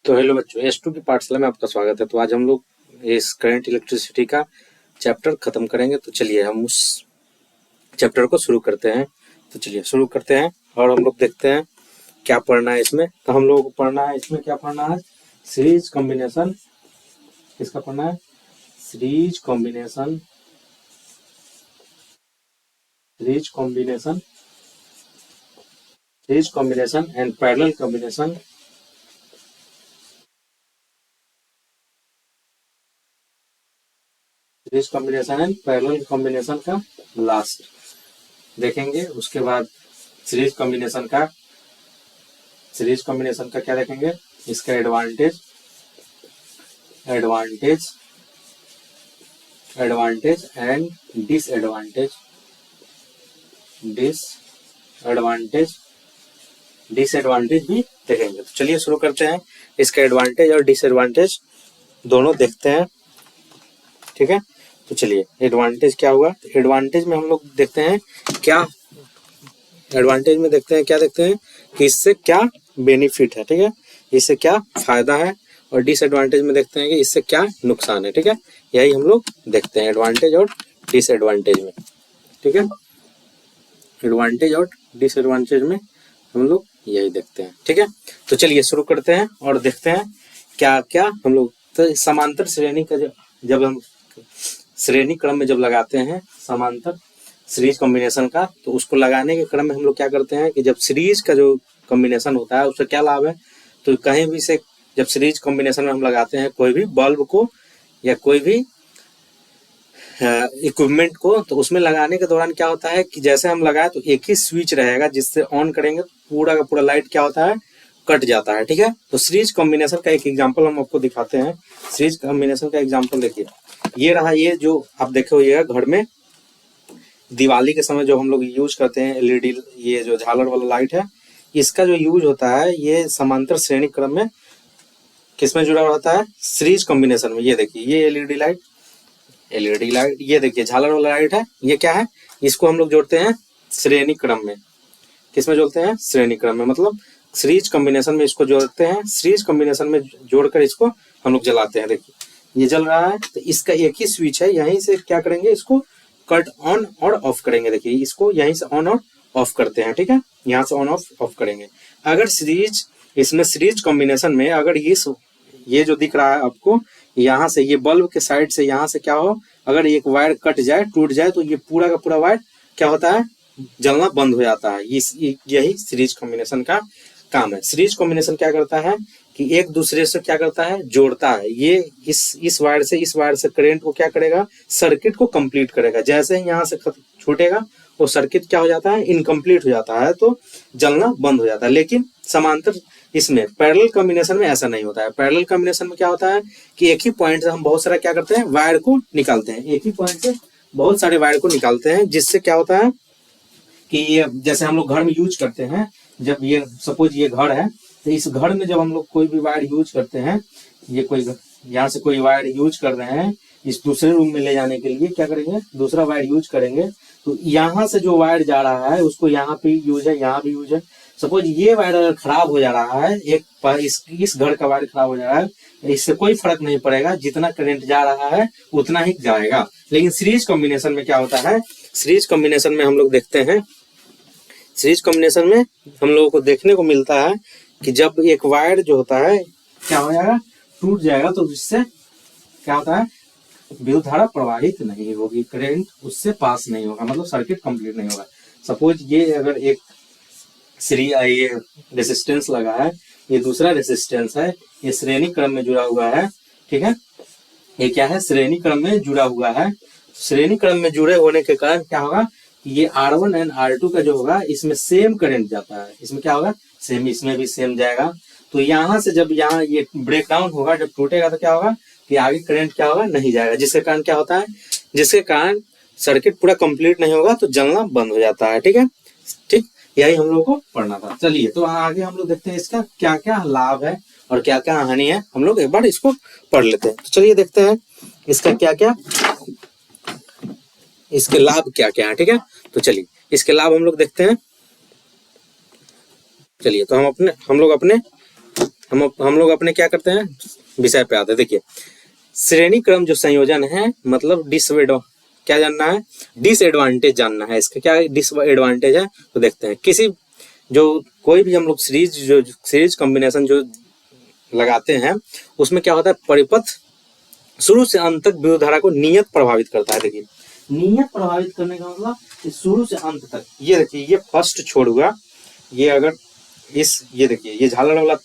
तो हेलो बच्चों, S to की पाठशाला में आपका स्वागत है। तो आज हम लोग इस करंट इलेक्ट्रिसिटी का चैप्टर खत्म करेंगे। तो चलिए हम उस चैप्टर को शुरू करते हैं। तो चलिए शुरू करते हैं और हम लोग देखते हैं क्या पढ़ना है इसमें। तो हम लोगों को पढ़ना है इसमें, क्या पढ़ना है? Series combination. किसका पढ़ना है? Series combination. Series combination, series combination and parallel combination. Series combination and parallel combination का लास्ट देखेंगे। उसके बाद सीरीज कॉम्बिनेशन का क्या देखेंगे? इसका advantage, advantage advantage and disadvantage, disadvantage disadvantage भी देखेंगे। तो चलिए शुरू करते हैं। इसका एडवांटेज और डिसएडवांटेज दोनों देखते हैं, ठीक है। तो चलिए एडवांटेज क्या हुआ? तो एडवांटेज में हम लोग देखते हैं क्या, एडवांटेज में देखते हैं क्या, देखते हैं कि इससे क्या बेनिफिट है, ठीक है, इससे क्या फायदा है। और डिसएडवांटेज में देखते हैं कि इससे क्या नुकसान है, ठीक है। यही हम लोग देखते हैं एडवांटेज और डिसएडवांटेज में, ठीक है। एडवांटेज और डिसएडवांटेज में हम लोग यही देखते हैं, ठीक है। तो चलिए शुरू करते हैं और देखते हैं क्या क्या हम लोग। तो समांतर श्रेणी का जब हम श्रेणी क्रम में जब लगाते हैं समांतर सीरीज कॉम्बिनेशन का, तो उसको लगाने के क्रम में हम लोग क्या करते हैं कि जब सीरीज का जो कॉम्बिनेशन होता है उससे क्या लाभ है। तो कहीं भी से जब सीरीज कॉम्बिनेशन में हम लगाते हैं कोई भी बल्ब को या कोई भी इक्विपमेंट को, तो उसमें लगाने के दौरान क्या होता है कि जैसे हम लगाए तो एक ही स्विच रहेगा जिससे ऑन करेंगे तो पूरा का पूरा लाइट क्या होता है, कट जाता है, ठीक है। तो सीरीज कॉम्बिनेशन का एक एग्जांपल हम आपको दिखाते हैं। सीरीज कॉम्बिनेशन का एग्जांपल देखिए, ये रहा। ये जो आप देखे हुए घर में दिवाली के समय जो हम लोग यूज करते हैं एलईडी, ये जो झालर वाला लाइट है, इसका जो यूज होता है ये समांतर श्रेणी क्रम में किसमें जुड़ा रहता है? सीरीज कॉम्बिनेशन में। ये देखिए ये एलईडी लाइट, ये देखिए झालर वाला लाइट है, ये क्या है? इसको हम लोग जोड़ते हैं श्रेणी क्रम में। किसमें जोड़ते हैं? श्रेणी क्रम में, मतलब सीरीज कॉम्बिनेशन में इसको जोड़ते हैं। सीरीज कॉम्बिनेशन में जोड़कर इसको हम लोग जलाते हैं। देखिए ये जल रहा है, तो इसका एक ही स्विच है, यहीं से क्या करेंगे, इसको कट ऑन और ऑफ करेंगे। देखिए इसको यहीं से ऑन और ऑफ करते हैं, ठीक है, यहाँ से ऑन ऑफ करेंगे। अगर सीरीज, इसमें सीरीज कॉम्बिनेशन में अगर ये जो दिख रहा है आपको, यहाँ से ये बल्ब के साइड से यहाँ से क्या हो, अगर एक वायर कट जाए, टूट जाए, तो ये पूरा का पूरा वायर क्या होता है, जलना बंद हो जाता है। यही सीरीज कॉम्बिनेशन का काम है। सीरीज कॉम्बिनेशन क्या करता है कि एक दूसरे से क्या करता है, जोड़ता है। ये इस वायर से करंट को क्या करेगा, सर्किट को कंप्लीट करेगा। जैसे ही यहाँ से छूटेगा वो सर्किट क्या हो जाता है, इनकम्प्लीट हो जाता है, तो जलना बंद हो जाता है। लेकिन समांतर इसमें पैरेलल कॉम्बिनेशन में ऐसा नहीं होता है। पैरेलल कॉम्बिनेशन में क्या होता है कि एक ही पॉइंट से हम बहुत सारा क्या करते हैं, वायर को निकालते हैं। एक ही पॉइंट से बहुत सारे वायर को निकालते हैं, जिससे क्या होता है कि ये जैसे हम लोग घर में यूज करते हैं, जब ये सपोज ये घर है, तो इस घर में जब हम लोग कोई भी वायर यूज करते हैं, ये कोई यहाँ से कोई वायर यूज कर रहे हैं, इस दूसरे रूम में ले जाने के लिए क्या करेंगे, दूसरा वायर यूज करेंगे। तो यहाँ से जो वायर जा रहा है उसको यहाँ पे यूज है, यहाँ भी यूज है। सपोज ये वायर अगर खराब हो जा रहा है, इस घर का वायर खराब हो जा रहा है, इससे कोई फर्क नहीं पड़ेगा, जितना करंट जा रहा है उतना ही जाएगा। लेकिन सीरीज कॉम्बिनेशन में क्या होता है, सीरीज कॉम्बिनेशन में हम लोग देखते हैं, सीरीज कॉम्बिनेशन में हम लोगों को देखने को मिलता है कि जब एक वायर जो होता है क्या हो जाएगा, टूट जाएगा, तो इससे क्या होता है, विद्युत धारा प्रवाहित नहीं होगी, करंट उससे पास नहीं होगा, मतलब सर्किट कंप्लीट नहीं होगा। सपोज ये अगर एक ये रेसिस्टेंस लगा है, ये दूसरा रेसिस्टेंस है, ये श्रेणी क्रम में जुड़ा हुआ है, ठीक है, ये क्या है, श्रेणी क्रम में जुड़ा हुआ है। श्रेणी क्रम में जुड़े होने के कारण क्या होगा, ये R1 एंड R2 का जो होगा, इसमें सेम करंट जाता है। इसमें क्या होगा, सेम, इसमें भी सेम जाएगा। तो यहाँ से जब यहाँ ये ब्रेक डाउन होगा, जब टूटेगा, तो क्या होगा कि आगे करंट क्या होगा, नहीं जाएगा, जिसके कारण क्या होता है, जिसके कारण सर्किट पूरा कंप्लीट नहीं होगा, तो जलना बंद हो जाता है, ठीक है। ठीक, यही हम लोग को पढ़ना था। चलिए तो आगे हम लोग देखते हैं इसका क्या क्या लाभ है और क्या क्या हानि है, हम लोग एक बार इसको पढ़ लेते हैं। तो चलिए देखते हैं इसका क्या क्या, इसके लाभ क्या क्या है, ठीक है। तो चलिए इसके लाभ हम लोग देखते हैं। चलिए तो हम लोग अपने हम लोग अपने क्या करते हैं, विषय पे आते हैं। देखिए, श्रेणी क्रम जो संयोजन है, मतलब क्या जानना है, डिसएडवांटेज जानना है। इसका क्या डिसएडवांटेज है तो देखते हैं। किसी जो कोई भी हम लोग सीरीज कॉम्बिनेशन जो लगाते हैं, उसमें क्या होता है, परिपथ शुरू से अंत तक विद्युत धारा को नियत प्रभावित करता है। देखिए, नियत प्रभावित करने का मतलब शुरू से अंत तक। ये देखिए, ये फर्स्ट छोड़ हुआ, ये अगर ये देखिए, ये झालर वाला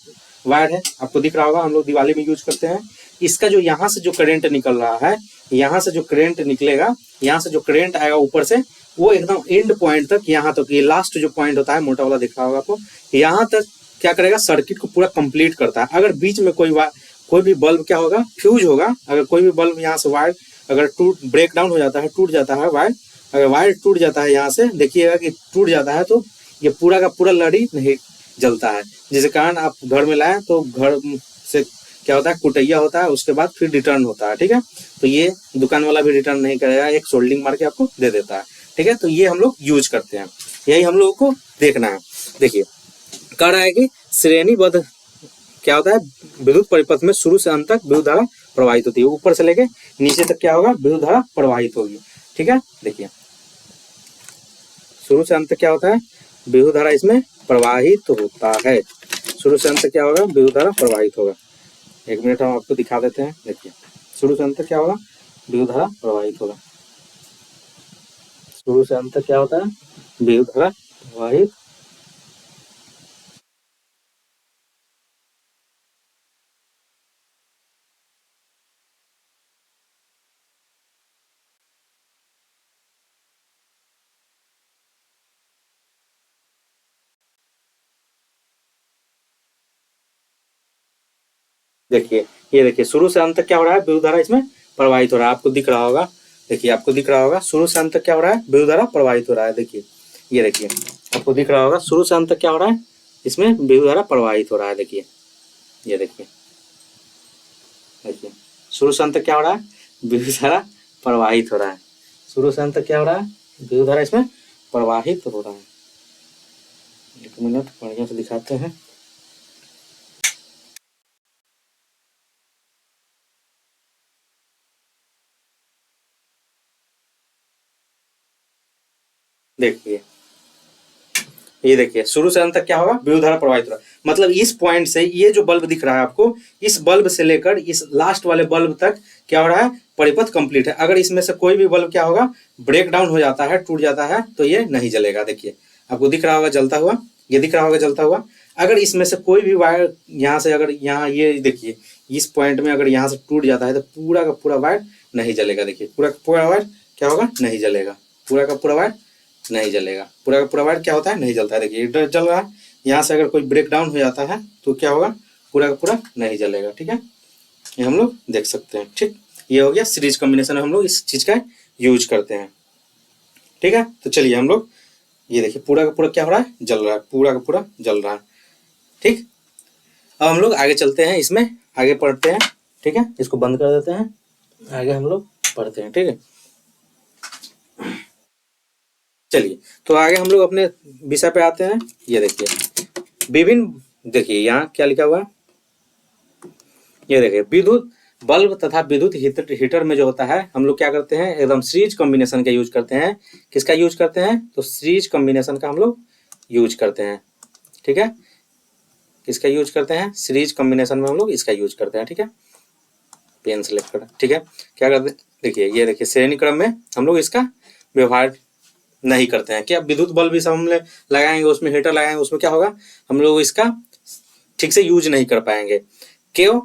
वायर है, आपको दिख रहा होगा, हम लोग दिवाली में यूज करते हैं। इसका जो यहाँ से जो करंट निकल रहा है, यहाँ से जो करंट निकलेगा, यहाँ से जो करंट आएगा ऊपर से, वो एकदम एंड पॉइंट तक, यहाँ तक, ये लास्ट जो पॉइंट होता है, मोटा वाला दिख रहा होगा आपको, यहाँ तक क्या करेगा, सर्किट को पूरा कंप्लीट करता है। अगर बीच में कोई भी बल्ब क्या होगा, फ्यूज होगा, अगर कोई भी बल्ब यहाँ से वायर अगर ब्रेक डाउन हो जाता है, टूट जाता है वायर, अगर वायर टूट जाता है यहाँ से, देखिएगा कि टूट जाता है, तो ये पूरा का पूरा लड़ी नहीं जलता है, जिसके कारण आप घर में लाए तो घर से क्या होता है, कुटैया होता है, उसके बाद फिर रिटर्न होता है। ठीक है, तो ये दुकान वाला भी रिटर्न नहीं करेगा, एक सोल्डिंग मार के आपको दे देता है। ठीक है, तो ये हम लोग यूज करते हैं, यही हम लोगों को देखना है। देखिए, कह रहा है कि श्रेणीबद्ध क्या होता है, विद्युत परिपथ में शुरू से अंत तक विद्युत धारा प्रवाहित होती है, ऊपर से लेके नीचे तक क्या होगा, विद्युत धारा प्रवाहित होगी। ठीक है, देखिए, शुरू से अंत तक क्या होता है, विद्युत धारा इसमें प्रवाहित होता है। शुरू से अंत तक क्या होगा, विद्युत धारा प्रवाहित होगा। एक मिनट हम आपको दिखा देते हैं। देखिए, शुरू से अंत तक क्या होगा, विद्युत धारा प्रवाहित होगा। शुरू से अंत तक क्या होता है, विद्युत धारा प्रवाहित। देखिए, ये देखिए, शुरू से अंत तक क्या हो रहा है, विद्युत धारा इसमें प्रवाहित हो रहा है, आपको दिख रहा होगा। देखिए, आपको दिख रहा होगा, शुरू से अंत तक क्या हो रहा है, विद्युत धारा प्रवाहित हो रहा है। देखिए, ये देखिए, आपको दिख रहा होगा, शुरू से अंत तक क्या हो रहा है, इसमें विद्युत धारा प्रवाहित हो रहा है। देखिए, ये देखिए, देखिए, शुरू से अंत तक क्या हो रहा है, विद्युत धारा प्रवाहित हो रहा है। शुरू से अंत तक क्या हो रहा है, विद्युत धारा इसमें प्रवाहित हो रहा है। एक मिनट बढ़िया से दिखाते हैं। देखिए, ये देखिए, शुरू से अंत तक क्या होगा, विद्युत धारा प्रवाहित हो रहा है। मतलब इस पॉइंट से, ये जो बल्ब दिख रहा है आपको, इस बल्ब से लेकर इस लास्ट वाले बल्ब तक क्या हो रहा है, परिपथ कंप्लीट है। अगर इसमें से कोई भी बल्ब क्या होगा, ब्रेक डाउन हो जाता है, टूट जाता है, तो ये नहीं जलेगा। देखिए, आपको दिख रहा होगा जलता हुआ, ये दिख रहा होगा जलता हुआ। अगर इसमें से कोई भी वायर यहाँ से, अगर यहाँ ये देखिए, इस पॉइंट में अगर यहाँ से टूट जाता है, तो पूरा का पूरा वायर नहीं जलेगा। देखिए, पूरा का पूरा वायर क्या होगा, नहीं जलेगा। पूरा का पूरा वायर नहीं जलेगा। पूरा का पूरा वायर क्या होता है, नहीं जलता है। देखिए, हीटर जल रहा है, यहाँ से अगर कोई ब्रेक डाउन हो जाता है तो क्या होगा, पूरा का पूरा नहीं जलेगा। ठीक है, ये हम लोग देख सकते हैं। ठीक, ये हो गया सीरीज कॉम्बिनेशन में हम लोग इस चीज का यूज करते हैं। ठीक है, तो चलिए हम लोग, ये देखिए, पूरा का पूरा क्या हो रहा है, जल रहा है, पूरा का पूरा जल रहा है। ठीक, अब हम लोग आगे चलते हैं, इसमें आगे पढ़ते हैं। ठीक है, इसको बंद कर देते हैं, आगे हम लोग पढ़ते हैं। ठीक है, चलिए, तो आगे हम लोग अपने विषय पे आते हैं। ये देखिए, विभिन्न, देखिए यहाँ क्या लिखा हुआ है, ये देखिए, विद्युत बल्ब तथा विद्युत हीटर में जो होता है, हम लोग क्या करते हैं, एकदम सीरीज कॉम्बिनेशन का यूज करते हैं। किसका यूज करते हैं, तो सीरीज कॉम्बिनेशन का हम लोग यूज करते हैं। ठीक है, किसका यूज करते हैं, सीरीज कॉम्बिनेशन में हम लोग इसका यूज करते हैं। ठीक है, पेन सेलेक्ट कर, ठीक है, क्या करते हैं, देखिए, ये देखिए, श्रेणी क्रम में हम लोग इसका व्यवहार नहीं करते हैं। क्या विद्युत बल्ब भी सब हम लगाएंगे, उसमें हीटर लगाएंगे, उसमें क्या होगा, हम लोग इसका ठीक से यूज नहीं कर पाएंगे। क्यों,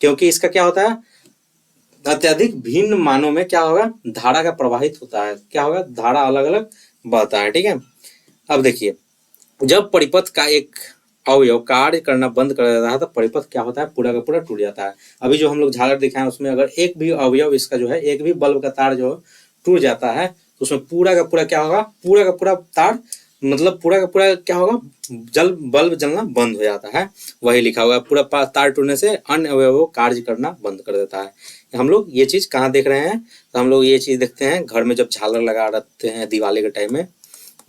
क्योंकि इसका क्या होता है, अत्यधिक भिन्न मानों में क्या होगा, धारा का प्रवाहित होता है, क्या होगा, धारा अलग अलग बहता है। ठीक है, अब देखिए, जब परिपथ का एक अवयव कार्य करना बंद कर देता है, तो परिपथ क्या होता है, पूरा का पूरा टूट जाता है। अभी जो हम लोग झालर दिखाए, उसमें अगर एक भी अवयव इसका जो है, एक भी बल्ब का तार जो टूट जाता है, तो उसमें पूरा का पूरा क्या होगा, पूरा का पूरा तार, मतलब पूरा का पूरा क्या होगा, बल्ब जलना बंद हो जाता है। वही लिखा हुआ है, पूरा तार टूटने से अन्य अवयव कार्य करना बंद कर देता है। हम लोग ये चीज कहाँ देख रहे हैं, तो हम लोग ये चीज देखते हैं घर में, जब झालर लगा रखते हैं दिवाली के टाइम में,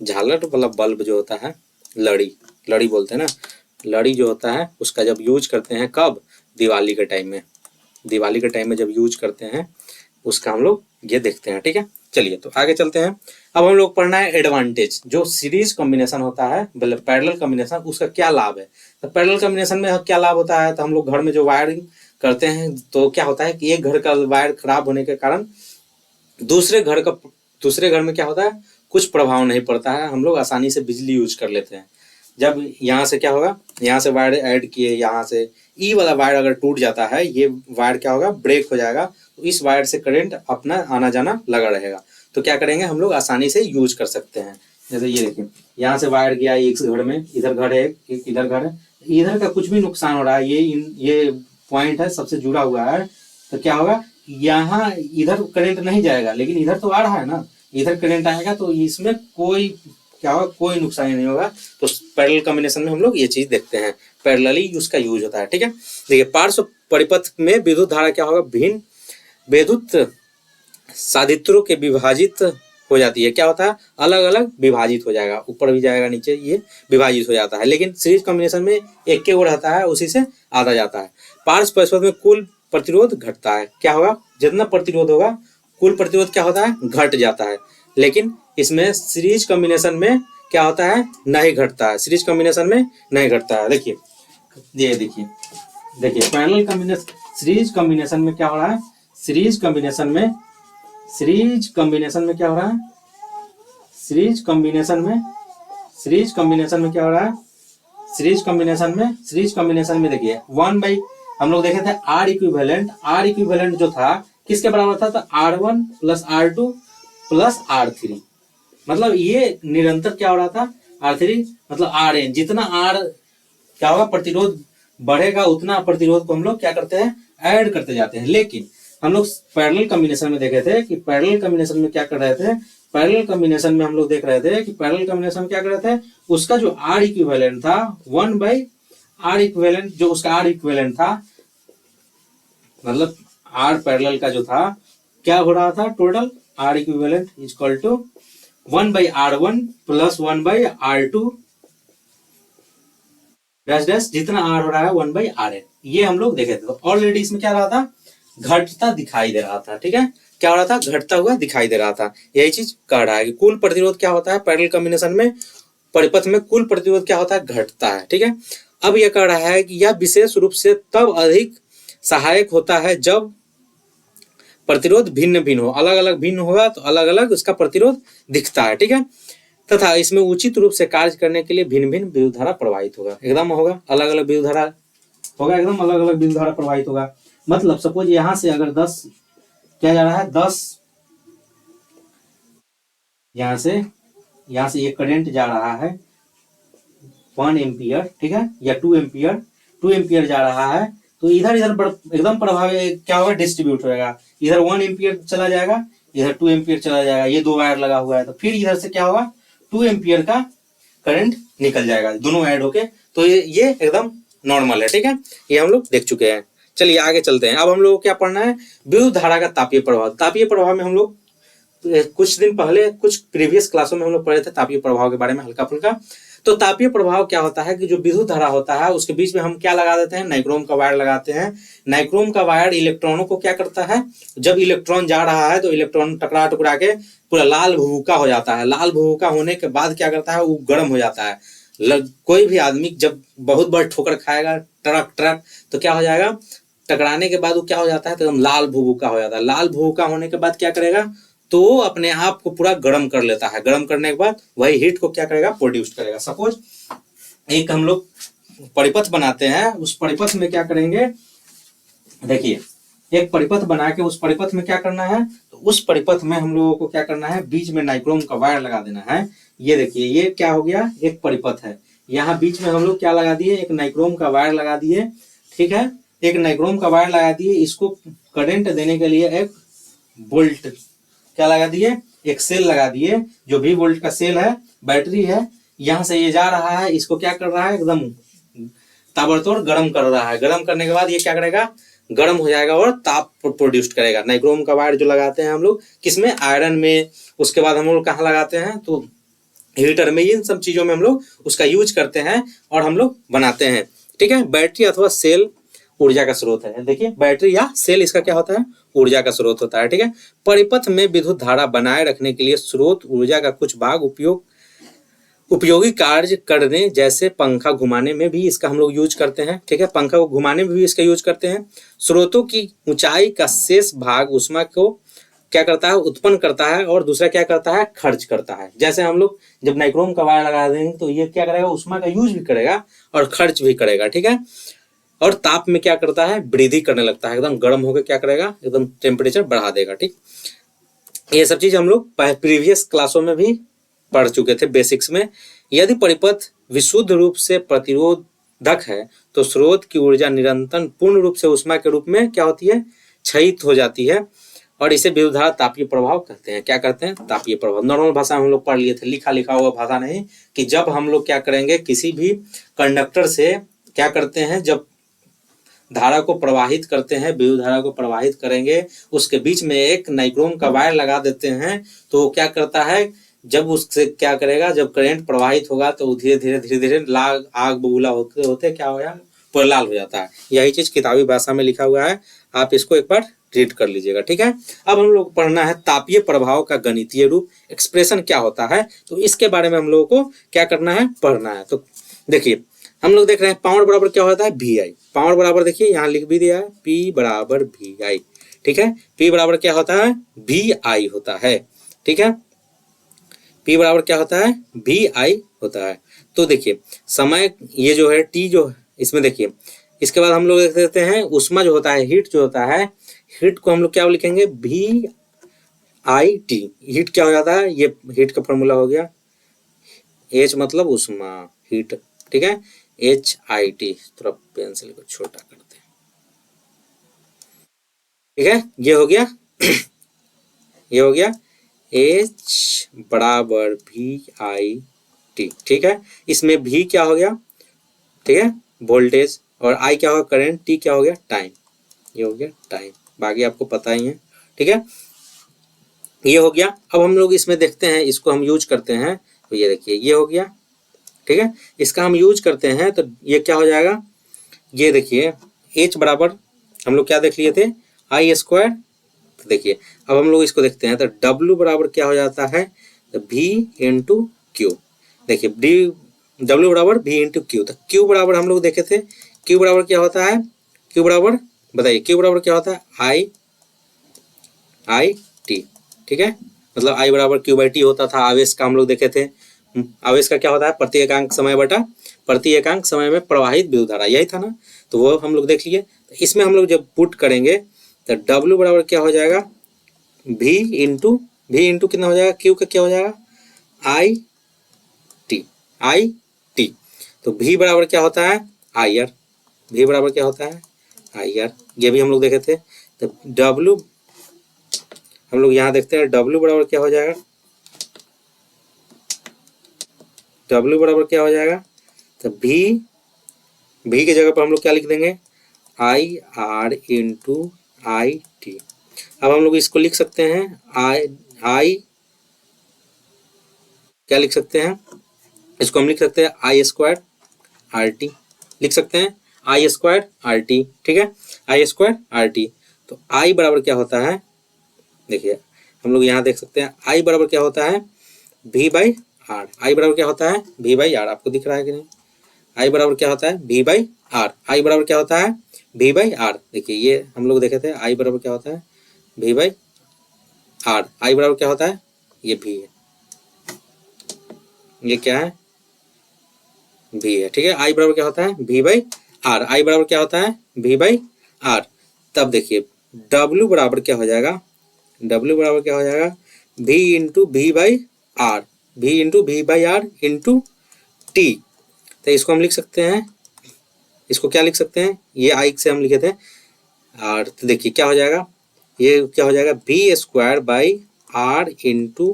झालर वाला बल्ब जो होता है, लड़ी बोलते हैं ना, लड़ी जो होता है उसका जब यूज करते हैं, कब? दिवाली के टाइम में, दिवाली के टाइम में जब यूज करते हैं उसका हम लोग ये देखते हैं। ठीक है, चलिए तो आगे चलते हैं। अब हम लोग पढ़ना है एडवांटेज, जो सीरीज कॉम्बिनेशन होता है मतलब पैरेलल कॉम्बिनेशन, उसका क्या लाभ है। तो पैरेलल कॉम्बिनेशन में क्या लाभ होता है, तो हम लोग घर में जो वायरिंग करते हैं तो क्या होता है कि एक घर का वायर खराब होने के कारण दूसरे घर में क्या होता है, कुछ प्रभाव नहीं पड़ता है, हम लोग आसानी से बिजली यूज कर लेते हैं। जब यहाँ से क्या होगा, यहाँ से वायर ऐड किए, यहाँ से ई वाला वायर अगर टूट जाता है, ये वायर क्या होगा, ब्रेक हो जाएगा, तो इस वायर से करंट अपना आना जाना लगा रहेगा। तो क्या करेंगे, हम लोग आसानी से यूज कर सकते हैं। जैसे ये देखिए, यहाँ से वायर गया इस घर में, इधर घर है, एक इधर घर है, इधर का कुछ भी नुकसान हो रहा है, ये पॉइंट है सबसे जुड़ा हुआ है, तो क्या होगा, यहाँ इधर करंट नहीं जाएगा, लेकिन इधर तो आ रहा है ना, इधर करंट आएगा, तो इसमें कोई क्या होगा, कोई नुकसान नहीं होगा। तो पैरेलल कॉम्बिनेशन में हम लोग ये चीज देखते हैं, पैरेलली उसका यूज होता है। ठीक है, देखिए पार्श्व परिपथ में विद्युत धारा क्या होगा, भिन्न विद्युत साधित्रों के विभाजित हो जाती है। क्या होता है, अलग अलग विभाजित हो जाएगा, ऊपर भी जाएगा नीचे, ये विभाजित हो जाता है। लेकिन सीरीज कॉम्बिनेशन में एक के वो रहता है, उसी से आधा जाता है। पार्श्व परिपथ में कुल प्रतिरोध घटता है। क्या होगा, जितना प्रतिरोध होगा, कुल प्रतिरोध क्या होता है, घट जाता है। लेकिन इसमें सीरीज कॉम्बिनेशन में क्या होता है, नहीं घटता है, सीरीज कॉम्बिनेशन में नहीं घटता है। देखिए ये देखिए पैरेलल कॉम्बिनेशन, सीरीज कॉम्बिनेशन में क्या हो रहा है, सीरीज कॉम्बिनेशन में क्या हो रहा है, सीरीज कॉम्बिनेशन में क्या हो रहा है, सीरीज कॉम्बिनेशन में देखिए 1 हम लोग देखे थे आर इक्विवेलेंट जो था किसके बराबर था, तो R1 + R2 + R3, मतलब ये निरंतर क्या हो रहा था, R3 मतलब Rn, जितना R क्या होगा, प्रतिरोध बढ़ेगा, उतना प्रतिरोध को हम लोग क्या करते हैं, ऐड करते जाते हैं। लेकिन हम लोग पैरेलल कॉम्बिनेशन में देखे थे कि पैरेलल कॉम्बिनेशन में क्या कर रहे थे, पैरेलल कॉम्बिनेशन में हम लोग देख रहे थे कि पैरेलल कॉम्बिनेशन में क्या कर रहे थे, उसका जो R इक्विवेलेंट था 1/R इक्विवेलेंट, जो उसका R इक्विवेलेंट था, मतलब R पैरेलल का जो था, क्या हो रहा था, total R equivalent equal to 1/R1 + 1/R2 dash dash, जितना R हो रहा है 1/Rn, ये हम लोग देखे थे। तो ऑलरेडी इसमें क्या रहा था, घटता दिखाई दे रहा था। ठीक है, क्या हो रहा था, घटता हुआ दिखाई दे रहा था। यही चीज कह रहा है कि कुल प्रतिरोध क्या होता है, पैरेलल कॉम्बिनेशन में परिपथ में कुल प्रतिरोध क्या होता है, घटता है। ठीक है, अब यह कह रहा है कि यह विशेष रूप से तब अधिक सहायक होता है जब प्रतिरोध भिन्न भिन्न हो, अलग अलग भिन्न होगा तो अलग अलग उसका प्रतिरोध दिखता है। ठीक है, तथा इसमें उचित रूप से कार्य करने के लिए भिन्न भिन्न विद्युत धारा प्रवाहित होगा, एकदम होगा अलग अलग विद्युत धारा होगा, एकदम अलग अलग विद्युत धारा प्रवाहित होगा। मतलब सपोज यहाँ से अगर 10 क्या जा रहा है, 10 यहाँ से ये करंट जा रहा है 1 एम्पियर, ठीक है, या 2 एम्पियर जा रहा है, तो इधर एकदम प्रभाव क्या होगा, डिस्ट्रीब्यूट होगा। इधर 1 एम्पियर चला जाएगा, इधर 2 एम्पियर चला जाएगा, ये दो वायर लगा हुआ है, तो फिर इधर से क्या होगा, 2 एम्पियर का करंट निकल जाएगा, दोनों ऐड होके। तो ये एकदम नॉर्मल है। ठीक है, ये हम लोग देख चुके हैं। चलिए आगे चलते हैं। अब हम लोग को क्या पढ़ना है, विद्युत धारा का तापीय प्रभाव। तापीय प्रभाव में हम लोग कुछ दिन पहले कुछ प्रीवियस क्लासों में हम लोग पढ़े थे तापीय प्रभाव के बारे में हल्का फुल्का। तो तापीय प्रभाव क्या होता है कि जो विद्युत धारा होता है उसके बीच में हम क्या लगा देते हैं, नाइक्रोम का वायर लगाते हैं। नाइक्रोम का वायर इलेक्ट्रॉनों को क्या करता है, जब इलेक्ट्रॉन जा रहा है तो इलेक्ट्रॉन टकरा टकरा के पूरा लाल भुभुका हो जाता है। लाल भुभुका होने के बाद क्या करता है, वो गर्म हो जाता है। कोई भी आदमी जब बहुत बड़ा ठोकर खाएगा ट्रक ट्रक, तो क्या हो जाएगा, टकराने के बाद वो क्या हो जाता है, तो एकदम लाल भुभुका हो जाता है। लाल भुभुका होने के बाद क्या करेगा, तो अपने आप को पूरा गर्म कर लेता है। गर्म करने के बाद वही हीट को क्या करेगा, प्रोड्यूस करेगा। सपोज एक हम लोग परिपथ बनाते हैं, उस परिपथ में क्या करेंगे, देखिए एक परिपथ बना के उस परिपथ में क्या करना है, तो उस परिपथ में हम लोगों को क्या करना है, बीच में नाइक्रोम का वायर लगा देना है। ये देखिए ये क्या हो गया, एक परिपथ है, यहाँ बीच में हम लोग क्या लगा दिए, एक नाइक्रोम का वायर लगा दिए। ठीक है, एक नाइक्रोम का वायर लगा दिए, इसको करंट देने के लिए एक वोल्ट क्या लगा दिए, एक सेल लगा दिए, जो भी वोल्ट का सेल है, बैटरी है, यहाँ से ये जा रहा है, इसको क्या कर रहा है, एकदम ताबड़तोड़ गर्म कर रहा है। गर्म करने के बाद ये क्या करेगा, गर्म हो जाएगा और ताप प्रोड्यूस करेगा। नाइक्रोम का वायर जो लगाते हैं हम लोग किसमें, आयरन में। उसके बाद हम लोग कहाँ लगाते हैं, तो हीटर में, इन सब चीजों में हम लोग उसका यूज करते हैं और हम लोग बनाते हैं। ठीक है, बैटरी अथवा सेल ऊर्जा का स्रोत है। देखिए बैटरी या सेल इसका क्या होता है, ऊर्जा का स्रोत होता है। ठीक है, परिपथ में विद्युत धारा बनाए रखने के लिए स्रोत ऊर्जा का कुछ भाग उपयोगी कार्य करने, जैसे पंखा घुमाने में भी इसका हम लोग यूज करते हैं। ठीक है, पंखा को घुमाने में भी इसका यूज करते हैं। स्रोतों की ऊंचाई का शेष भाग ऊष्मा को क्या करता है, उत्पन्न करता है, और दूसरा क्या करता है, खर्च करता है। जैसे हम लोग जब नाइक्रोम का वायर लगा देंगे तो ये क्या करेगा, ऊष्मा का यूज भी करेगा और खर्च भी करेगा। ठीक है, और ताप में क्या करता है, वृद्धि करने लगता है, एकदम गर्म होकर क्या करेगा, एकदम टेम्परेचर बढ़ा देगा। ठीक, ये सब चीज हम लोग प्रीवियस क्लासों में भी पढ़ चुके थे बेसिक्स में। यदि परिपथ विशुद्ध रूप से प्रतिरोधक है तो स्रोत की ऊर्जा निरंतर पूर्ण रूप से ऊष्मा के रूप में क्या होती है, क्षयित हो जाती है, और इसे विद्युत धारा तापीय प्रभाव कहते हैं। क्या कहते हैं, तापीय प्रभाव। नॉर्मल भाषा में हम लोग पढ़ लिए थे, लिखा हुआ भाषा नहीं, कि जब हम लोग क्या करेंगे, किसी भी कंडक्टर से क्या करते हैं, जब धारा को प्रवाहित करते हैं, विद्युत धारा को प्रवाहित करेंगे, उसके बीच में एक नाइक्रोम का वायर लगा देते हैं, तो क्या करता है, जब उससे क्या करेगा, जब करंट प्रवाहित होगा तो धीरे धीरे लाग आग बबूला होते होते क्या होगा, पूरा लाल हो जाता है। यही चीज किताबी भाषा में लिखा हुआ है, आप इसको एक बार रीड कर लीजिएगा। ठीक है, अब हम लोग पढ़ना है तापीय प्रभाव का गणितीय रूप, एक्सप्रेशन क्या होता है, तो इसके बारे में हम लोगों को क्या करना है, पढ़ना है। तो देखिए हम लोग देख रहे हैं पावर बराबर क्या होता है, वी आई। पावर बराबर देखिए यहाँ लिख भी दिया है, पी बराबर वी आई। ठीक है, पी बराबर क्या होता है, वी आई होता है। ठीक है, पी बराबर क्या होता है, वी आई होता है। तो देखिए समय ये जो है टी जो है इसमें देखिए, इसके बाद हम लोग देख देते हैं उष्मा जो होता है, हीट जो होता है, हीट को हम लोग क्या लिखेंगे, वी आई टी। हीट क्या हो जाता है, ये हीट का फॉर्मूला हो गया, एच मतलब उष्मा, हीट। ठीक है, एच आई टी, थोड़ा पेंसिल को छोटा करते हैं। ठीक है, ये हो गया ये हो गया एच बराबर वी आई टी। ठीक है, इसमें भी क्या हो गया, ठीक है, वोल्टेज, और आई क्या होगा, करंट, टी क्या हो गया, टाइम। ये हो गया टाइम, बाकी आपको पता ही है। ठीक है, ये हो गया। अब हम लोग इसमें देखते हैं, इसको हम यूज करते हैं, तो ये देखिए ये हो गया। ठीक है, इसका हम यूज करते हैं तो ये क्या हो जाएगा, ये देखिए H बराबर हम लोग क्या देख लिए थे, आई स्क्वायर। तो देखिए अब हम लोग इसको देखते हैं, तो W बराबर क्या हो जाता है, तो V इंटू क्यू। देखिए W बराबर V इंटू क्यू। तो Q बराबर हम लोग देखे थे, Q बराबर क्या होता है, Q बराबर बताइए, Q बराबर क्या होता है, आई टी। ठीक है, मतलब I बराबर क्यू बाई टी होता था। आवेश का हम लोग देखे थे, आवेश का क्या होता है, प्रति एकांक समय बटा प्रति एकांक समय में प्रवाहित विद्युत धारा, यही था ना, तो वो हम लोग देख लिए। तो इसमें हम लोग जब पुट करेंगे तो W बराबर क्या हो जाएगा, V इंटू कितना हो जाएगा, Q का क्या हो जाएगा, आई टी। तो V बराबर क्या होता है, आई आर। V बराबर क्या होता है, आई आर, ये भी हम लोग देखे थे। तो W हम लोग यहाँ देखते हैं, W बराबर क्या हो जाएगा, W बराबर क्या हो जाएगा, तो V की जगह पर हम लोग क्या लिख देंगे, I R into I T. अब हम लोग इसको लिख सकते हैं, आई क्या लिख सकते हैं, इसको हम लिख सकते हैं आई स्क्वायर आर टी, लिख सकते हैं आई स्क्वायर आर टी। ठीक है, आई स्क्वायर आर टी। तो आई बराबर क्या होता है, देखिए हम लोग यहाँ देख सकते हैं, आई बराबर क्या होता है, वी बाई आर। आई बराबर क्या होता है, वी बाई आर। आपको दिख रहा है कि नहीं, आई बराबर क्या होता है, वी बाई आर। आई बराबर क्या होता है, वी बाई आर। देखिए ये हम लोग देखे थे, आई बराबर क्या होता है, वी बाई आर। आई बराबर क्या होता है, ये भी है, ये क्या है, भी है। ठीक है, आई बराबर क्या होता है, वी बाई आर। आई बराबर क्या होता है, वी बाई आर। तब देखिए W बराबर क्या हो जाएगा, W बराबर क्या हो जाएगा, V into v by r, V into v by r into t. तो इसको हम लिख सकते हैं, इसको क्या लिख सकते हैं, ये आई से हम लिखे थे, और तो देखिए क्या हो जाएगा, ये क्या हो जाएगा, v square by r into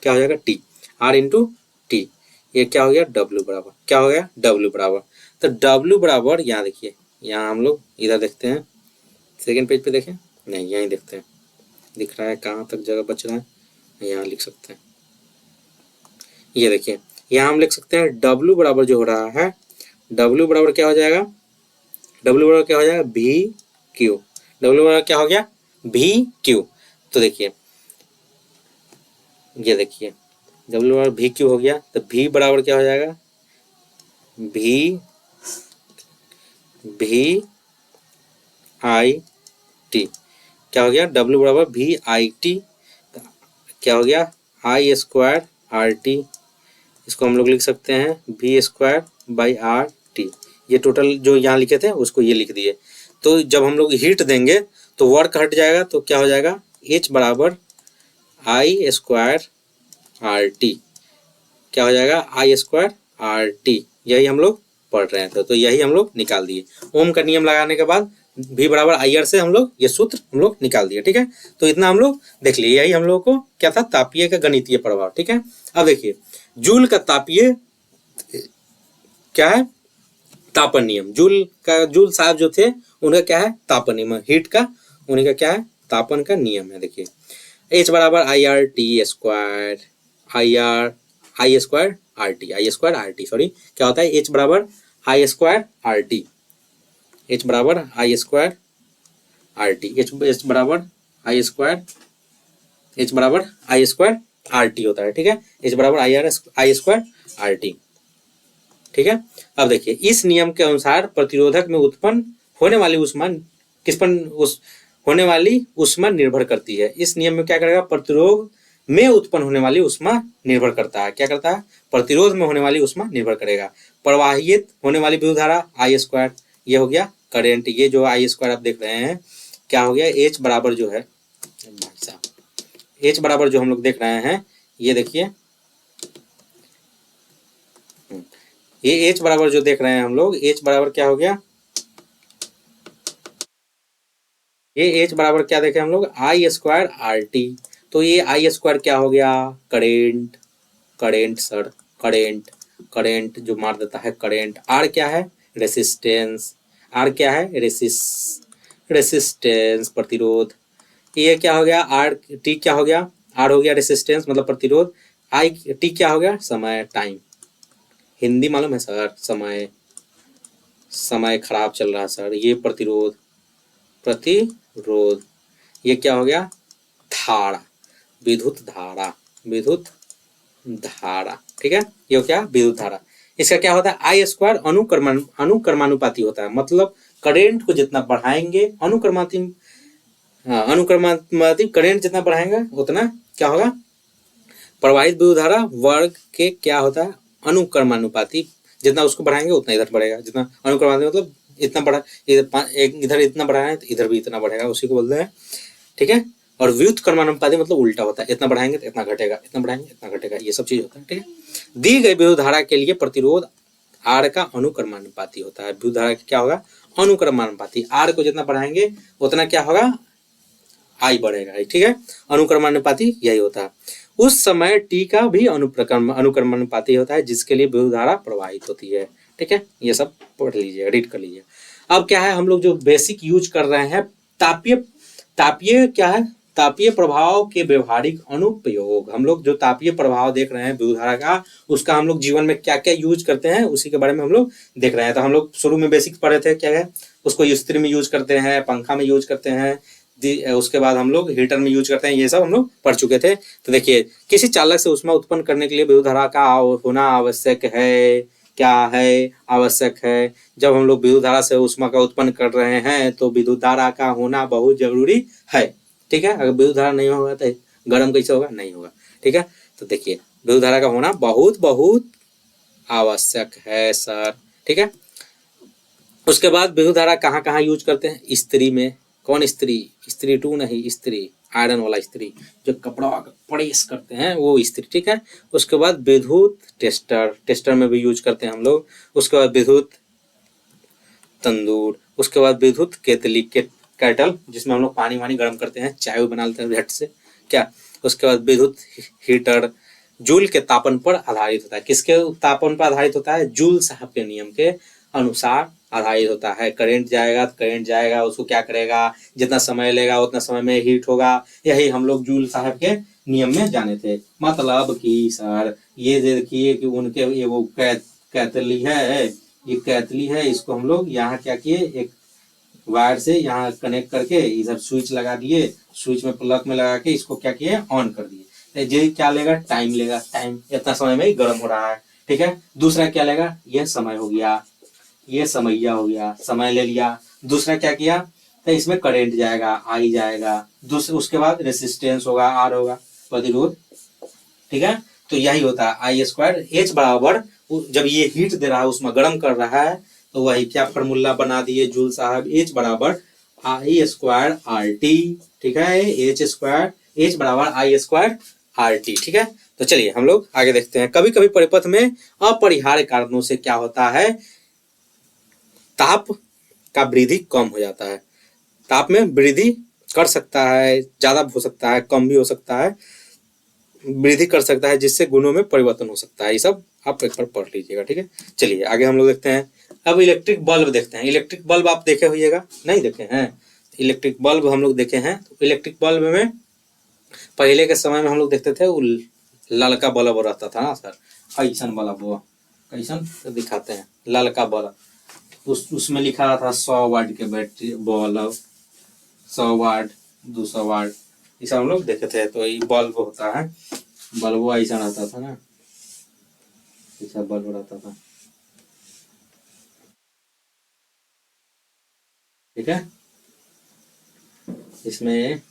क्या हो जाएगा, टी, आर इंटू टी। ये क्या हो गया, W बराबर क्या हो गया, W बराबर। तो W बराबर यहाँ देखिए, यहाँ हम लोग इधर देखते हैं, सेकेंड पेज पे देखें, नहीं यहीं देखते हैं, दिख रहा है कहाँ तक जगह बच रहा है, यहाँ लिख सकते हैं। ये देखिए यहाँ हम लिख सकते हैं W बराबर जो हो रहा है, W बराबर क्या हो जाएगा, W बराबर क्या हो जाएगा भी क्यू। W बराबर क्या हो गया भी क्यू। तो देखिए ये देखिए W बराबर भी क्यू हो गया, तो V बराबर क्या हो जाएगा भी आई टी। क्या हो गया W बराबर भी आई टी, क्या हो गया आई स्क्वायर आर टी। इसको हम लोग लिख सकते हैं भी स्क्वायर बाई आर टी। ये टोटल जो यहाँ लिखे थे उसको ये लिख दिए। तो जब हम लोग हीट देंगे तो वर्क हट जाएगा, तो क्या हो जाएगा H बराबर आई स्क्वायर आर टी। क्या हो जाएगा आई स्क्वायर आर टी। यही हम लोग पढ़ रहे थे, तो यही हम लोग निकाल दिए। ओम का नियम लगाने के बाद V बराबर आई आर से हम लोग ये सूत्र हम लोग निकाल दिए। ठीक है, तो इतना हम लोग देख लिए। यही हम लोग को क्या था, तापीय का गणितीय प्रभाव। ठीक है, अब देखिए जूल का तापीय क्या है, तापन नियम। जूल साहब जो थे उनका क्या है तापन नियम, हीट का उन्हीं का क्या है तापन का नियम है। देखिए H बराबर I R T square I square R T sorry, क्या होता है H बराबर आई स्क्वायर आर टी, H बराबर आई स्क्वायर आर टी, H बराबर आई स्क्वायर आर टी होता है। ठीक है, H बराबर आई स्क्वायर आर टी। ठीक है, अब देखिए इस नियम के अनुसार प्रतिरोधक में उत्पन्न होने वाली ऊष्मा होने वाली ऊष्मा निर्भर करती है। इस नियम में क्या करेगा, प्रतिरोध में उत्पन्न होने वाली ऊष्मा निर्भर करता है। क्या करता है, प्रतिरोध में होने वाली ऊष्मा निर्भर करेगा। प्रवाहित होने वाली विद्युत धारा आई स्क्वायर, ये हो गया करंट। ये जो आई स्क्वायर आप देख रहे हैं क्या हो गया, H बराबर जो है भाई साहब, H बराबर जो हम लोग देख रहे हैं ये देखिए, ये H बराबर जो देख रहे हैं हम लोग, H बराबर क्या हो गया, ये H बराबर क्या देखे हम लोग आई स्क्वायर आर टी। तो ये आई स्क्वायर क्या हो गया करेंट, करेंट जो मार देता है करेंट। आर क्या है रेसिस्टेंस, आर क्या है रेसिस्टेंस प्रतिरोध। ये क्या हो गया आर टी, क्या हो गया आर हो गया रेसिस्टेंस मतलब प्रतिरोध, आई टी क्या हो गया समय टाइम। हिंदी मालूम है सर, समय खराब चल रहा है सर। ये प्रतिरोध, ये क्या हो गया धारा, विद्युत धारा। ठीक है, ये क्या विद्युत धारा। इसका क्या होता है आई स्क्वायर अनुक्रमानुपाती होता है, मतलब करेंट को जितना बढ़ाएंगे अनुक्रमानुपाती करेंट जितना बढ़ाएंगे उतना क्या होगा प्रवाहित विद्युत धारा वर्ग के क्या होता है अनुक्रमानुपाती। जितना उसको बढ़ाएंगे उतना इधर बढ़ेगा, जितना अनुक्रमानुपाती मतलब इतना बढ़ा, इधर इतना बढ़ा है तो इधर भी इतना बढ़ेगा, उसी को बोलते हैं। ठीक है, और व्युत कर्मानुपाती मतलब उल्टा होता है, इतना बढ़ाएंगे तो इतना घटेगा, इतना बढ़ाएंगे इतना घटेगा, ये सब चीज होता है। ठीक है, दी गई विद्युत धारा के लिए प्रतिरोध आर का अनुक्रमानुपाती होता है। विद्युत धारा क्या होगा अनुक्रमानुपाती, आर को जितना बढ़ाएंगे उतना क्या होगा आई बढ़ेगा। ठीक है, अनुक्रमानुपाती यही होता है। उस समय टी का भी अनुक्रमानुपाती होता है जिसके लिए विद्युत धारा प्रवाहित होती है। ठीक है, ये सब पढ़ लीजिए, रीड कर लीजिए। अब क्या है हम लोग जो बेसिक यूज कर रहे हैं तापीय क्या है, तापीय प्रभाव के व्यवहारिक अनुप्रयोग। हम लोग जो तापीय प्रभाव देख रहे हैं विद्युत धारा का, उसका हम लोग जीवन में क्या क्या यूज करते हैं उसी के बारे में हम लोग देख रहे हैं। तो हम लोग शुरू में बेसिक पढ़े थे क्या है, उसको इस्त्री में यूज करते हैं, पंखा में यूज करते हैं, उसके बाद हम लोग हीटर में यूज करते हैं, ये सब हम लोग पढ़ चुके थे। तो देखिए किसी चालक से ऊष्मा उत्पन्न करने के लिए विद्युत धारा का होना आवश्यक है, क्या है आवश्यक है। जब हम लोग विद्युत धारा से ऊष्मा का उत्पन्न कर रहे हैं तो विद्युत धारा का होना बहुत जरूरी है। ठीक है, अगर विद्युत धारा नहीं होगा तो गर्म कैसे होगा, नहीं होगा। ठीक है, तो देखिए विद्युत धारा का होना बहुत बहुत आवश्यक है सर। ठीक है, उसके बाद विद्युत धारा कहाँ कहाँ यूज करते हैं, इस्त्री में। कौन इस्त्री, इस्त्री टू नहीं, इस्त्री आयरन वाला इस्त्री जो कपड़ा प्रेस करते हैं वो इस्त्री। ठीक है, उसके बाद विद्युत टेस्टर में भी यूज करते हैं हम लोग। उसके बाद विद्युत तंदूर, उसके बाद विद्युत केतली कैटल जिसमें हम लोग पानी वानी गर्म करते हैं, चाय बना लेते हैं झट से क्या। उसके बाद विद्युत हीटर जूल के तापन पर आधारित होता है। किसके तापन पर आधारित होता है, जूल साहब के नियम के अनुसार आधारित होता है। करंट जाएगा उसको क्या करेगा, जितना समय लेगा उतना समय में हीट होगा। यही हम लोग जूल साहब के नियम में जाने थे। मतलब कि सर ये देखिए कि उनके ये वो कैतली है, ये कैतली है, इसको हम लोग यहाँ क्या किए, एक वायर से यहाँ कनेक्ट करके इधर स्विच लगा दिए, स्विच में प्लग में लगा के इसको क्या किए, ऑन कर दिए। ये क्या लेगा, टाइम लेगा, टाइम इतना समय में ही गर्म हो रहा है, ठीक है। दूसरा क्या लेगा, ये समय हो गया, ये समैया हो गया, समय ले लिया। दूसरा क्या किया, तो इसमें करंट जाएगा, आई जाएगा। दूसरे उसके बाद रेसिस्टेंस होगा, आर होगा, प्रतिरोध, ठीक है। तो यही होता है आई स्क्वायर एच बराबर, जब ये हीट दे रहा है उसमें गर्म कर रहा है, तो वही क्या फॉर्मूला बना दिए जूल साहब, एच बराबर आई स्क्वायर आर टी, ठीक है। एच स्क्वायर, एच बराबर आई स्क्वायर आर टी, ठीक है। तो चलिए हम लोग आगे देखते हैं। कभी कभी परिपथ में अपरिहार्य कारणों से क्या होता है, ताप का वृद्धि कम हो जाता है। ताप में वृद्धि कर सकता है, ज्यादा हो सकता है, कम भी हो सकता है, वृद्धि कर सकता है, जिससे गुणों में परिवर्तन हो सकता है। ये सब आप एक बार पढ़ लीजिएगा, ठीक है। चलिए आगे हम लोग देखते हैं। अब इलेक्ट्रिक बल्ब देखते हैं। इलेक्ट्रिक बल्ब आप देखे होइएगा, नहीं देखे हैं? इलेक्ट्रिक बल्ब हम लोग देखे हैं। तो इलेक्ट्रिक बल्ब में पहले के समय में हम लोग देखते थे वो ललका बल्ब रहता था ना सर, कैसन बल्ब हुआ, कैसन तो दिखाते हैं, ललका बल्ब, उसमें लिखा था 100 वाट के बैटरी बल्ब, 100 वाट, 200 वाट, ऐसा हम लोग देखे थे। तो ये बल्ब होता है, बल्ब ऐसा रहता था ना, ऐसा बल्ब रहता था, ठीक है। इसमें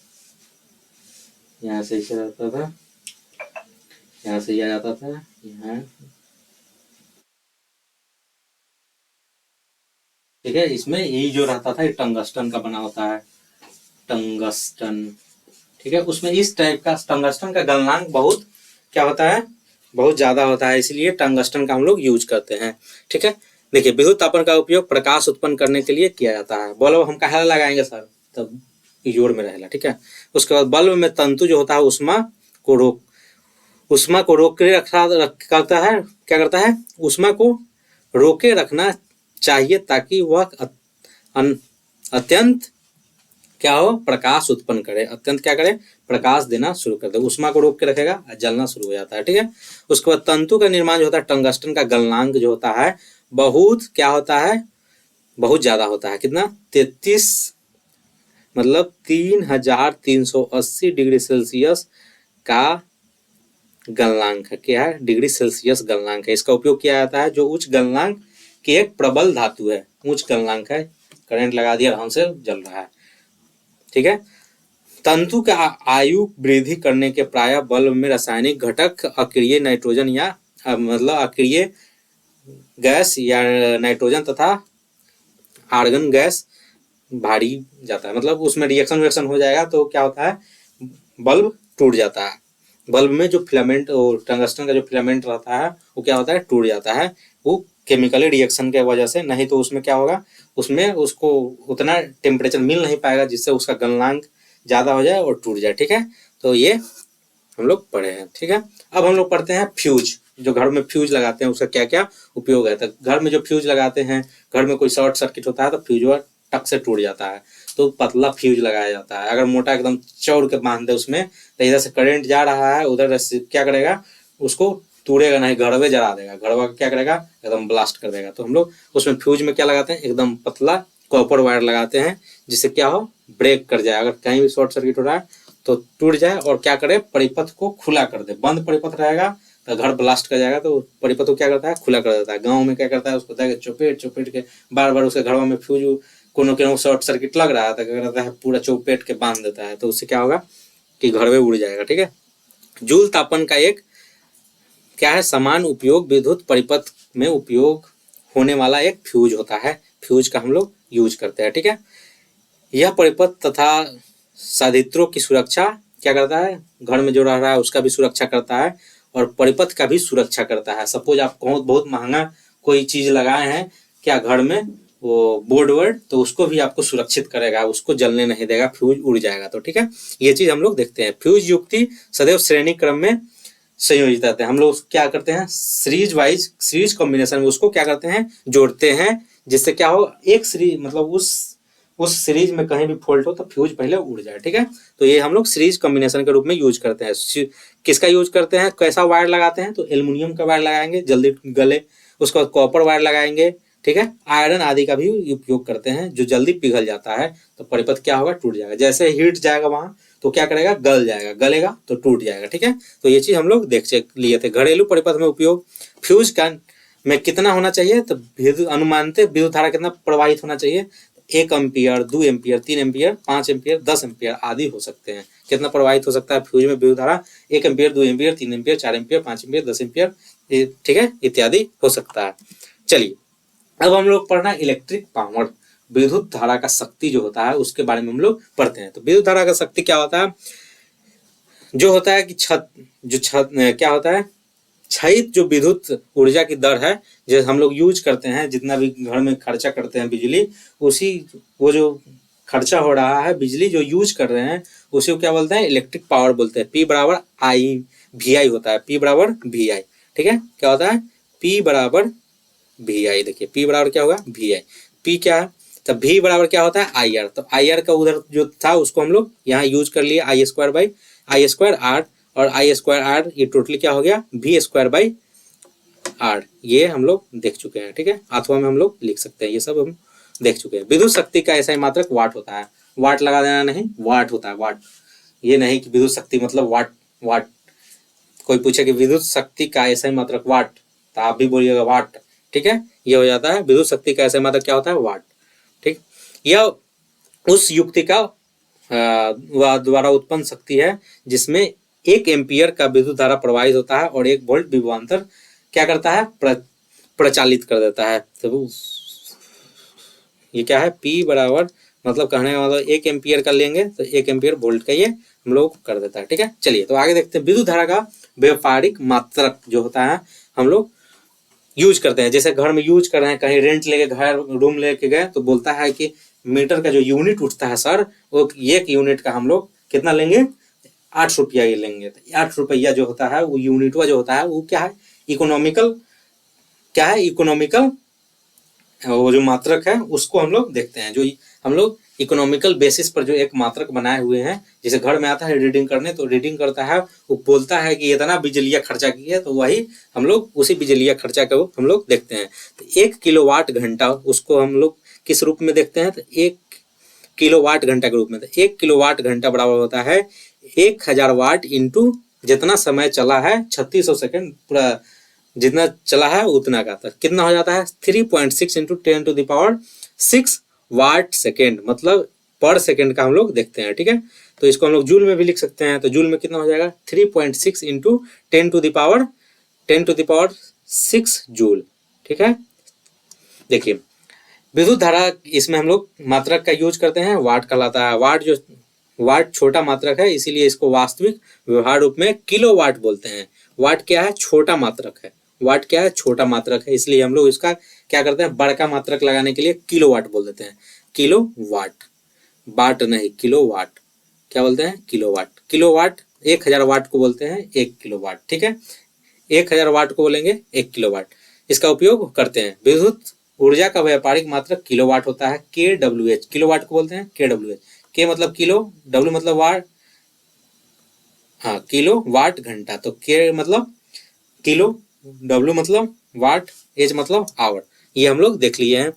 यहाँ से ऐसा रहता था, यहाँ से ये आ जाता था, यहाँ, ठीक है। इसमें यही जो रहता था, टंगस्टन का बना होता है, टंगस्टन, ठीक है। उसमें इस टाइप का टंगस्टन का गलनांक बहुत क्या होता है, बहुत ज्यादा होता है, इसलिए टंगस्टन का हम लोग यूज करते हैं, ठीक है। देखिए विद्युत तापन का उपयोग प्रकाश उत्पन्न करने के लिए किया जाता है। बल्ब हम कहाँ लगाएंगे सर, तब जोड़ में रहेगा, ठीक है। उसके बाद बल्ब में तंतु जो होता है उष्मा को रोक के करता है, क्या करता है, उष्मा को रोके रखना चाहिए ताकि वह अत्यंत क्या हो, प्रकाश उत्पन्न करे, अत्यंत क्या करे, प्रकाश देना शुरू कर दे। उष्मा को रोक के रखेगा और जलना शुरू हो जाता है, ठीक है। उसके बाद तंतु का निर्माण जो होता है, टंगस्टन का गलनांक जो होता है बहुत क्या होता है, बहुत ज्यादा होता है। कितना, 33 मतलब 3380 डिग्री सेल्सियस का गलनांक है, क्या है, डिग्री सेल्सियस गलनांक है। इसका उपयोग किया जाता है जो उच्च गलनांक की एक प्रबल धातु है, उच्च गलनांक है, करंट लगा दिया आराम से जल रहा है, ठीक है। तंतु का आयु वृद्धि करने के प्राय बल्ब में रासायनिक घटक अक्रिय नाइट्रोजन या मतलब अक्रिय गैस या नाइट्रोजन तथा आर्गन गैस भारी जाता है, मतलब उसमें रिएक्शन हो जाएगा तो क्या होता है, बल्ब टूट जाता है। बल्ब में जो फिलामेंट और टंगस्टन का जो फिलामेंट रहता है वो क्या होता है, टूट जाता है, वो केमिकली रिएक्शन के वजह से। नहीं तो उसमें क्या होगा, उसमें उसको उतना टेम्परेचर मिल नहीं पाएगा जिससे उसका गलनांक ज्यादा हो जाए और टूट जाए, ठीक है। तो ये हम लोग पढ़े हैं, ठीक है। अब हम लोग पढ़ते हैं फ्यूज, जो घर में फ्यूज लगाते हैं उसका क्या क्या उपयोग है। तो घर में जो फ्यूज लगाते हैं, घर में कोई शॉर्ट सर्किट होता है तो फ्यूज टक से टूट जाता है, तो पतला फ्यूज लगाया जाता है। अगर मोटा एकदम चौड़ के बांध दे उसमें, तो इधर से करंट जा रहा है, उधर से क्या करेगा, उसको तोड़ेगा नहीं, घड़वे जला देगा, घड़वा क्या करेगा, एकदम ब्लास्ट कर देगा। तो हम लोग उसमें फ्यूज में क्या लगाते हैं, एकदम पतला कॉपर वायर लगाते हैं, जिससे क्या हो, ब्रेक कर जाए, अगर कहीं भी शॉर्ट सर्किट हो रहा है तो टूट जाए, और क्या करे, परिपथ को खुला कर दे। बंद परिपथ रहेगा तो घर ब्लास्ट कर जाएगा, तो परिपथ को क्या करता है, खुला कर देता है। गाँव में क्या करता है, उसको चौपेट के बार बार उसके घड़वा में फ्यूज कोनो शॉर्ट सर्किट लग रहा है तो क्या करता है, पूरा चौपेट के बांध देता है, तो उससे क्या होगा कि घड़वे उड़ जाएगा, ठीक है। जूल तापन का एक क्या है, समान उपयोग विद्युत परिपथ में उपयोग होने वाला एक फ्यूज होता है। फ्यूज का हम लोग यूज करते हैं, ठीक है। यह परिपथ तथा साधित्रों की सुरक्षा क्या करता है, घर में जो रह रहा है उसका भी सुरक्षा करता है और परिपथ का भी सुरक्षा करता है। सपोज आप बहुत महंगा कोई चीज लगाए हैं क्या घर में, वो बोर्ड वर्ड, तो उसको भी आपको सुरक्षित करेगा, उसको जलने नहीं देगा, फ्यूज उड़ जाएगा, तो ठीक है। ये चीज हम लोग देखते हैं। फ्यूज युक्ति सदैव श्रेणी क्रम में संयोजित रहते हैं। हम लोग क्या करते हैं, सीरीज कॉम्बिनेशन में उसको क्या करते हैं, जोड़ते हैं, जिससे क्या हो, एक सीरीज मतलब उस उस सीरीज में कहीं भी फॉल्ट हो तो फ्यूज पहले उड़ जाए, ठीक है। तो ये हम लोग सीरीज कॉम्बिनेशन के रूप में यूज करते हैं। किसका यूज करते हैं, कैसा वायर लगाते हैं, तो एल्युमिनियम का वायर लगाएंगे जल्दी गले, उसके बाद कॉपर वायर लगाएंगे, ठीक है। आयरन आदि का भी उपयोग करते हैं जो जल्दी पिघल जाता है, तो परिपथ क्या होगा, टूट जाएगा। जैसे हीट जाएगा वहां तो क्या करेगा, गल जाएगा, गलेगा तो टूट जाएगा, ठीक है। तो ये चीज हम लोग देख लिए थे। घरेलू परिपथ में उपयोग, फ्यूज का में कितना होना चाहिए, तो अनुमानित विद्युत धारा कितना प्रवाहित होना चाहिए, 1 ampere, 2 ampere, 3 ampere, 5 ampere, 10 ampere आदि हो सकते हैं। कितना प्रवाहित हो सकता है फ्यूज में विद्युत धारा, 1 ampere, 2 ampere, 3 ampere, 4 ampere, 5 ampere, 10 ampere, ठीक है, इत्यादि हो सकता है। चलिए अब हम लोग पढ़ना इलेक्ट्रिक पावर, विद्युत धारा का शक्ति जो होता है उसके बारे में हम लोग पढ़ते हैं। तो विद्युत धारा का शक्ति क्या होता है, जो होता है कि छत क्या होता है, क्षयित जो विद्युत ऊर्जा की दर है, जो हम लोग यूज करते हैं, जितना भी घर में खर्चा करते हैं बिजली, उसी वो जो खर्चा हो रहा है बिजली जो यूज कर रहे हैं उसी को क्या बोलते हैं, इलेक्ट्रिक पावर बोलते हैं। P बराबर आई वी आई होता है, P बराबर वी आई, ठीक है। क्या होता है, P बराबर वी आई। देखिए P बराबर क्या होगा, वी आई। P क्या है, तो V बराबर क्या होता है, आई आर। तो आई आर का उधर जो था उसको हम लोग यहाँ यूज कर लिए, I square by I square R, और आई स्क्वायर आर ये टोटली क्या हो गया, वी स्क्वायर बाई आर। ये हम लोग देख चुके हैं, ठीक है। अथवा में हम लोग लिख सकते हैं, ये सब हम देख चुके हैं। विद्युत शक्ति का ऐसा ही मात्रक वाट होता है, वाट लगा देना नहीं, वाट होता है, वाट। ये नहीं कि विद्युत शक्ति मतलब वाट, वाट। कोई पूछे कि विद्युत शक्ति का ऐसा ही मात्रक वाट, तो आप भी बोलिएगा वाट, ठीक है। ये हो जाता है विद्युत शक्ति का ऐसा ही मात्रक क्या होता है, वाट, ठीक। यह उस युक्ति का द्वारा उत्पन्न शक्ति है जिसमें 1 एम्पियर का विद्युत धारा प्रवाहित होता है और 1 वोल्ट विभवांतर क्या करता है, प्रचालित कर देता है। तो ये क्या है, P बराबर मतलब कहने का मतलब 1 एम्पियर का लेंगे तो 1 एम्पियर वोल्ट का ये हम लोग कर देता है, ठीक है। चलिए तो आगे देखते हैं, विद्युत धारा का व्यापारिक मात्रक जो होता है हम लोग यूज करते हैं। जैसे घर में यूज कर रहे हैं, कहीं रेंट लेके घर रूम लेके गए तो बोलता है कि मीटर का जो यूनिट उठता है सर, वो 1 यूनिट का हम लोग कितना लेंगे, 8 रुपया ये लेंगे। तो 8 रुपया जो होता है वो यूनिट जो होता है वो क्या है, इकोनॉमिकल, क्या है, इकोनॉमिकल वो जो मात्रक है उसको हम लोग देखते हैं। जो हम लोग इकोनॉमिकल बेसिस पर जो एक मात्रक बनाए हुए हैं, जैसे घर में आता है रीडिंग करने तो रीडिंग करता है, वो बोलता है कि इतना बिजलिया खर्चा की है, तो वही हम लोग उसी बिजलिया खर्चा को हम लोग देखते हैं। तो 1 किलोवाट घंटा उसको हम लोग किस रूप में देखते हैं, तो 1 किलोवाट घंटा के रूप में। तो 1 किलोवाट घंटा बराबर होता है 1000 वाट इंटू जितना समय चला है 3600 सेकेंड, पूरा जितना चला है उतना का, तो कितना हो जाता है 3.6 into 10 to the power 6 watt second, मतलब पर सेकेंड का हम लोग देखते हैं, ठीक है। तो इसको हम लोग जूल में भी लिख सकते हैं। तो जूल में कितना हो जाएगा, 3.6 into 10 to the power 6 joule, ठीक है। देखिए विद्युत धारा, इसमें हम लोग मात्रक का यूज करते हैं, वाट कहलाता है। वाट छोटा मात्रक है, इसीलिए इसको वास्तविक व्यवहार रूप में किलोवाट बोलते हैं। वाट क्या है, छोटा मात्रक है। वाट क्या है, छोटा मात्रक है, इसलिए हम लोग इसका क्या करते हैं, बड़का मात्रक लगाने के लिए किलोवाट बोल देते हैं। किलोवाट, वाट नहीं, किलोवाट क्या बोलते हैं, किलोवाट। किलोवाट 1000 वाट को बोलते हैं 1 किलोवाट, ठीक है। 1000 वाट को बोलेंगे 1 किलोवाट। इसका उपयोग करते हैं। विद्युत ऊर्जा का व्यापारिक मात्रक किलोवाट होता है, KWH। किलोवाट को बोलते हैं KWH। के मतलब किलो, W मतलब वाट, हाँ किलो वाट घंटा, तो के मतलब किलो, W मतलब वाट, H मतलब आवर। ये हम लोग देख लिए हैं,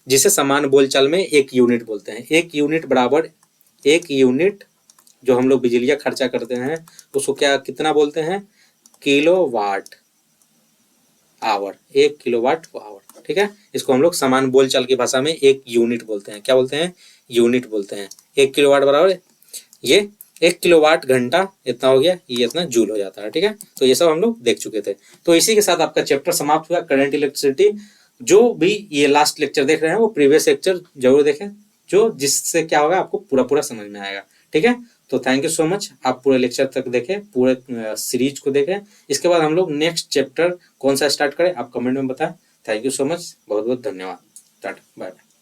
जिसे समान बोलचाल में 1 यूनिट बोलते हैं। 1 यूनिट बराबर 1 यूनिट जो हम लोग बिजलियाँ खर्चा करते हैं उसको क्या कितना बोलते हैं, किलोवाट आवर, 1 किलोवाट आवर, ठीक है। इसको हम लोग समान बोलचाल की भाषा में 1 यूनिट बोलते हैं। क्या बोलते हैं, यूनिट बोलते हैं। 1 किलोवाट बराबर ये 1 किलोवाट घंटा इतना हो गया, ये इतना जूल हो जाता है, ठीक है। तो ये सब हम लोग देख चुके थे। तो इसी के साथ आपका चैप्टर समाप्त हुआ, करंट इलेक्ट्रिसिटी। जो भी ये लास्ट लेक्चर देख रहे हैं वो प्रीवियस लेक्चर जरूर देखें, जो जिससे क्या होगा आपको पूरा समझ में आएगा, ठीक है। तो थैंक यू सो मच, आप पूरे लेक्चर तक देखें, पूरे सीरीज को देखें। इसके बाद हम लोग नेक्स्ट चैप्टर कौन सा स्टार्ट करें आप कमेंट में बताएं। थैंक यू सो मच, बहुत बहुत धन्यवाद, टाटा बाय बाय।